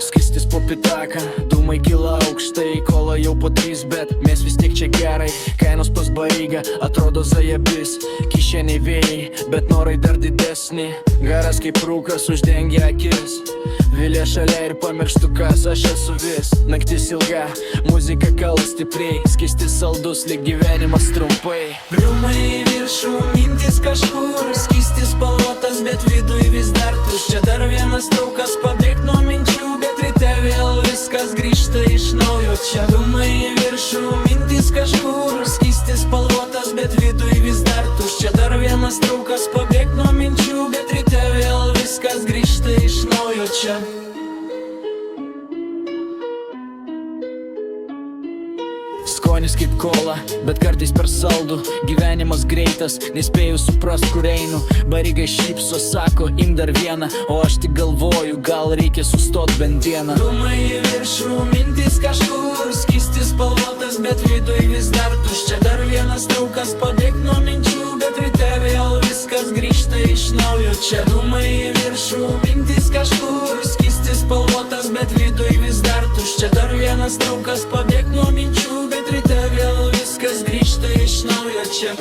Skystis po pitaką, dūmai kyla aukštai, kola jau po 3, bet mes vis tiek čia gerai. Kainos pas baigą, atrodo zajabis, kišeniai vėjai, bet norai dar didesni. Garas kaip rūkas uždengia akis, vilė šalia ir pamirštu kas aš esu vis. Naktis ilga, muzika kala stipriai, skystis saldus, lyg gyvenimas trumpai. Rūmai į viršų, mintis kažkur, skystis spalvotas, bet viduj vis dar tuščia. Dar vienas traukas pabėgt nuo minčių, bet ryte vėl viskas grįžta iš naujo čia. Rūmai į viršų, mintis kažkur, skystis spalvotas, bet viduj vis dar tuščia. Dar vienas traukas pabėgt nuo minčių, bet ryte vėl viskas grįžta iš naujo čia. Skonis kaip kola, bet kartais per saldų. Gyvenimas greitas, nespėjau suprast kur einu. Barigai šypso, sako imk dar vieną, o aš tik galvoju, gal reikia sustot bent dieną. Rūmai į viršų, mintis kažkur, skystis spalvotas, bet viduj vis dar tuščia. Dar vienas traukas pabėgt nuo minčių, bet ryte vėl viskas grįžta iš naujo čia. Rūmai į viršų, mintis kažkur, skystis spalvotas, bet viduj vis dar tuščia. Dar vienas traukas pabėgt nuo minčių, bet ryte vėl viskas grįžta iš naujo čia.